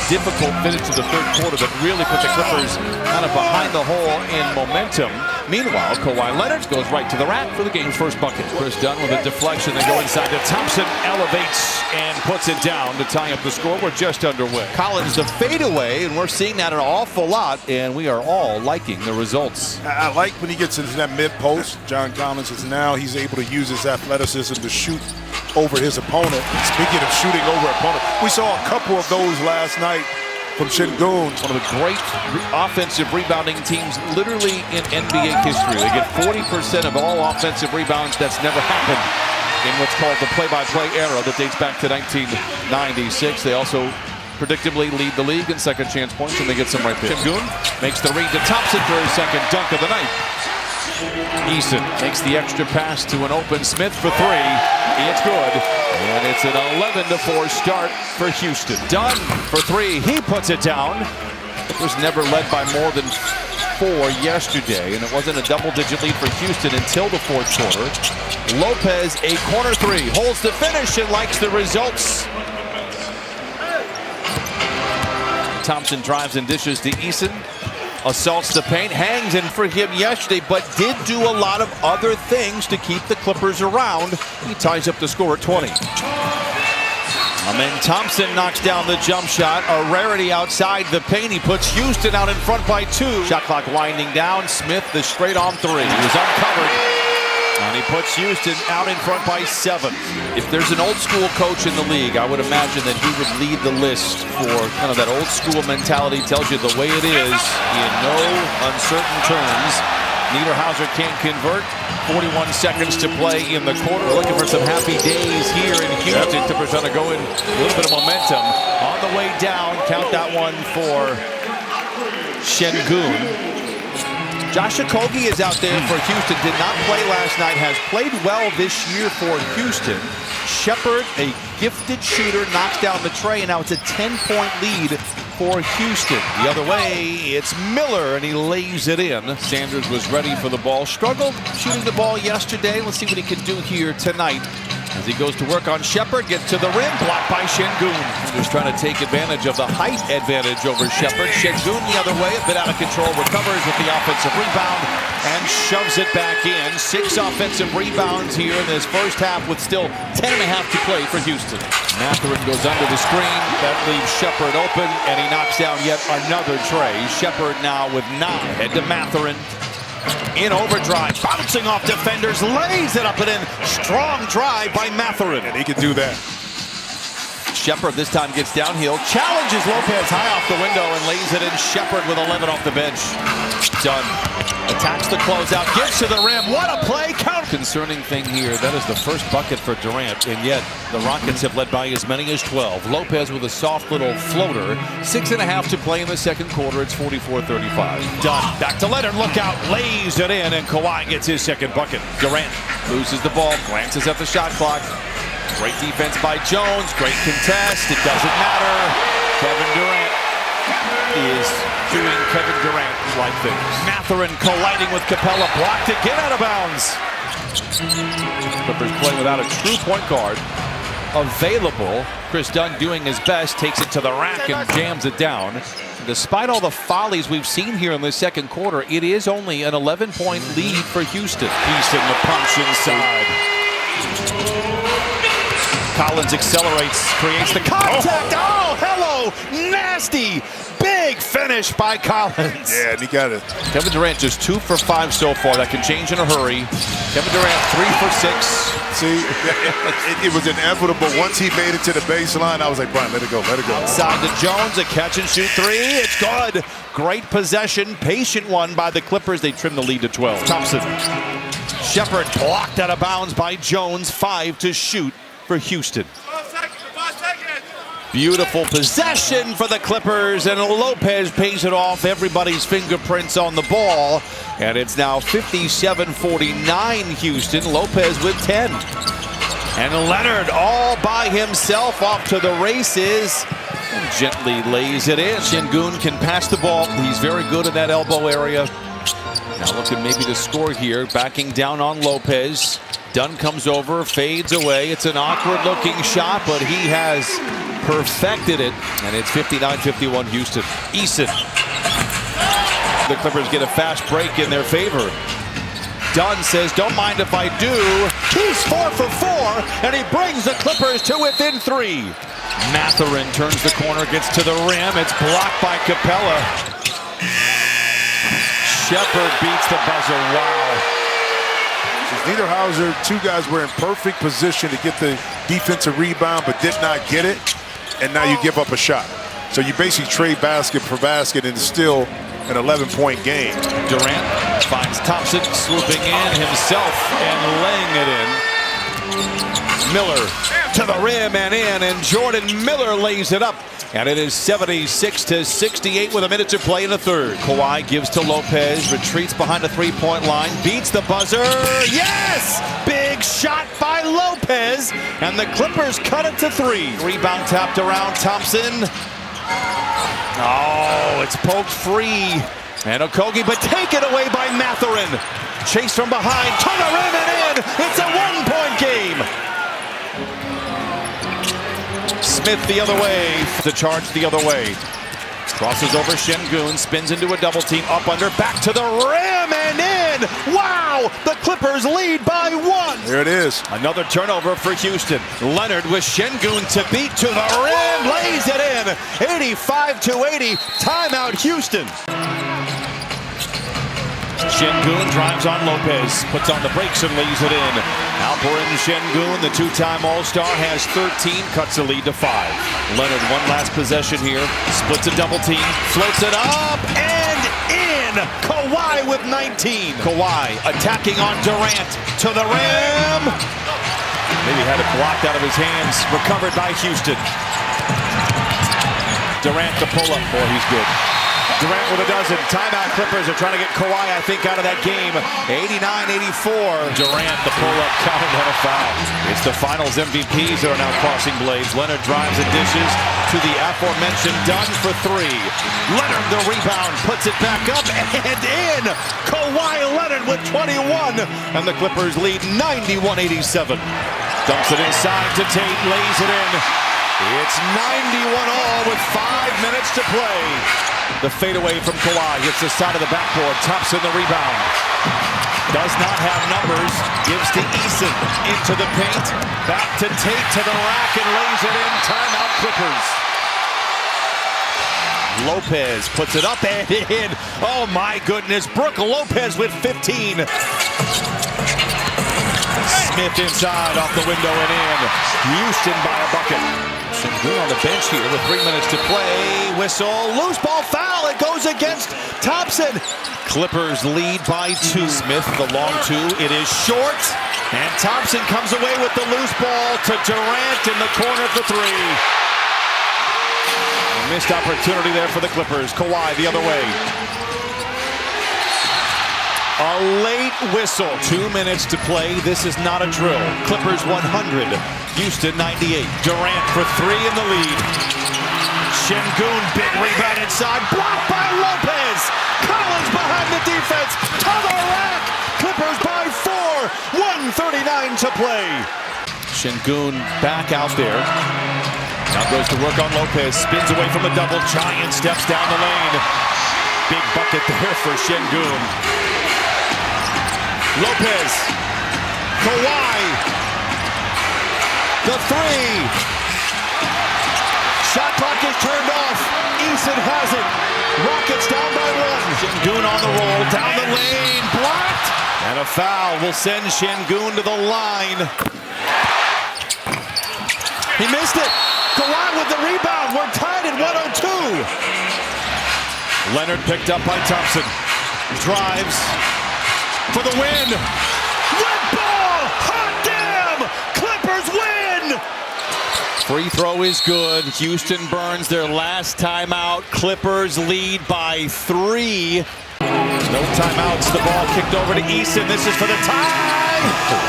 difficult finish to the third quarter that really put the Clippers kind of behind the hole in momentum. Meanwhile, Kawhi Leonard goes right to the rack for the game's first bucket. Chris Dunn with a deflection. They go inside to Thompson, elevates and puts it down to tie up the score. We're just underway. Collins, the fadeaway, and we're seeing that an awful lot, and we are all liking the results. I like when he gets into that mid-post. John Collins is now he's able to use his athleticism to shoot over his opponent. Speaking of shooting over opponent, we saw a couple of those last night from Şengün. One of the great offensive rebounding teams literally in NBA history. They get 40% of all offensive rebounds. That's never happened in what's called the play-by-play era that dates back to 1996. They also predictably lead the league in second chance points, and they get some right there. Şengün makes the read to Thompson for his second dunk of the night. Eason makes the extra pass to an open Smith for three. It's good. And it's an 11-4 start for Houston. Dunn for three. He puts it down. It was never led by more than 4 yesterday, and it wasn't a double-digit lead for Houston until the fourth quarter. Lopez, a corner three, holds the finish and likes the results. Thompson drives and dishes to Eason. Assaults the paint, hangs in for him yesterday, but did do a lot of other things to keep the Clippers around. He ties up the score at 20. And then Thompson knocks down the jump shot, a rarity outside the paint. He puts Houston out in front by 2. Shot clock winding down. Smith, the straight-on three. He was uncovered, and he puts Houston out in front by 7. If there's an old-school coach in the league, I would imagine that he would lead the list for kind of that old-school mentality. Tells you the way it is in no uncertain terms. Niederhauser can't convert. 41 seconds to play in the quarter. We're looking for some happy days here in Houston. Clippers trying to go in a little bit of momentum. On the way down, count that one for Şengün. Josh Okogie is out there for Houston. Did not play last night. Has played well this year for Houston. Shepard, a gifted shooter, knocks down the tray, and now it's a 10-point lead for Houston. The other way, it's Miller, and he lays it in. Sanders was ready for the ball. Struggled shooting the ball yesterday. Let's see what he can do here tonight. As he goes to work on Shepard, gets to the rim, blocked by Şengün. Just trying to take advantage of the height advantage over Shepard. Şengün the other way, a bit out of control, recovers with the offensive rebound and shoves it back in. 6 offensive rebounds here in this first half with still 10.5 to play for Houston. Mathurin goes under the screen. That leaves Shepard open, and he knocks down yet another tray. Shepard now with 9. Head to Mathurin. In overdrive, bouncing off defenders, lays it up and in. Strong drive by Mathurin. And he can do that. Shepard this time gets downhill, challenges Lopez high off the window and lays it in. Shepard with 11 off the bench. Done. Attacks the closeout, gets to the rim. What a play! Count. Concerning thing here, that is the first bucket for Durant, and yet the Rockets have led by as many as 12. Lopez with a soft little floater. 6.5 to play in the second quarter. It's 44-35. Done. Back to Leonard. Look out. Lays it in, and Kawhi gets his second bucket. Durant loses the ball, glances at the shot clock. Great defense by Jones. Great contest. It doesn't matter. Kevin Durant is doing Kevin Durant-like things. Mathurin colliding with Capella. Blocked it. Get out of bounds. Clippers playing without a true point guard available. Chris Dunn doing his best. Takes it to the rack and jams it down. Despite all the follies we've seen here in the second quarter, it is only an 11-point lead for Houston. Eason the punch inside. Collins accelerates, creates the contact. Oh, hello! Nasty! Big finish by Collins. Yeah, and he got it. Kevin Durant just 2 for 5 so far. That can change in a hurry. Kevin Durant 3 for 6. See, it was inevitable. Once he made it to the baseline, I was like, Brian, let it go, let it go. Outside to Jones, a catch and shoot 3. It's good. Great possession, patient one by the Clippers. They trim the lead to 12. Thompson. Shepard blocked out of bounds by Jones. 5 to shoot for Houston. Beautiful possession for the Clippers, and Lopez pays it off. Everybody's fingerprints on the ball, and it's now 57-49 Houston. Lopez with 10. And Leonard all by himself off to the races. And gently lays it in. Şengün can pass the ball. He's very good in that elbow area. Now looking maybe to score here, backing down on Lopez. Dunn comes over, fades away. It's an awkward looking shot, but he has perfected it, and it's 59-51 Houston. Eason. The Clippers get a fast break in their favor. Dunn says, don't mind if I do. He's 4 for 4, and he brings the Clippers to within 3. Mathurin turns the corner, gets to the rim. It's blocked by Capella. Shepherd beats the buzzer. Wow. Niederhauser, two guys were in perfect position to get the defensive rebound, but did not get it, and now you give up a shot. So you basically trade basket for basket, and it's still an 11-point game. Durant finds Thompson swooping in himself and laying it in. Miller to the rim and in, and Jordan Miller lays it up. And it is 76-68 with a minute to play in the third. Kawhi gives to Lopez, retreats behind the three-point line, beats the buzzer. Yes! Big shot by Lopez, and the Clippers cut it to 3. Rebound tapped around Thompson. Oh, it's poked free. And Okogie, but taken away by Mathurin. Chase from behind, to the rim and in. It's a one-point game. Smith the other way, the charge the other way. Crosses over Şengün, spins into a double team, up under, back to the rim and in. Wow, the Clippers lead by 1. There it is. Another turnover for Houston. Leonard with Şengün to beat to the rim, lays it in. 85-80, timeout Houston. Şengün drives on Lopez, puts on the brakes and lays it in. Alperen Şengün, the two-time All-Star, has 13, cuts the lead to 5. Leonard, one last possession here, splits a double team, floats it up and in. Kawhi with 19. Kawhi attacking on Durant to the rim. Maybe had it blocked out of his hands, recovered by Houston. Durant the pull-up, boy, he's good. Durant with a dozen. Timeout. Clippers are trying to get Kawhi, I think, out of that game. 89-84. Durant, the pull-up, counted on a foul. It's the finals MVPs that are now crossing blades. Leonard drives and dishes to the aforementioned Dunn for 3. Leonard, the rebound, puts it back up and in. Kawhi Leonard with 21. And the Clippers lead 91-87. Dumps it inside to Tate, lays it in. It's 91-all with 5 minutes to play. The fadeaway from Kawhi hits the side of the backboard. Thompson the rebound. Does not have numbers. Gives to Eason. Into the paint. Back to Tate to the rack and lays it in. Timeout Clippers. Lopez puts it up and in. Oh my goodness. Brook Lopez with 15. Smith inside off the window and in. Houston by a bucket. Şengün on the bench here with 3 minutes to play. Whistle, loose ball foul. It goes against Thompson. Clippers lead by 2. Smith, the long 2. It is short. And Thompson comes away with the loose ball to Durant in the corner for 3. A missed opportunity there for the Clippers. Kawhi the other way. A late whistle. 2 minutes to play. This is not a drill. Clippers 100. Houston 98. Durant for 3 in the lead. Şengün, big rebound inside. Blocked by Lopez. Collins behind the defense. To the rack. Clippers by 4. 1:39 to play. Şengün back out there. Now goes to work on Lopez. Spins away from the double. Giant steps down the lane. Big bucket there for Şengün. Lopez, Kawhi, the 3. Shot clock is turned off. Eason has it. Rockets down by 1. Şengün on the roll, down the lane, blocked. And a foul will send Şengün to the line. He missed it. Kawhi with the rebound. We're tied at 102. Leonard picked up by Thompson. Drives. For the win. Red ball! Hot damn! Clippers win! Free throw is good. Houston burns their last timeout. Clippers lead by 3. No timeouts. The ball kicked over to Eason. This is for the tie.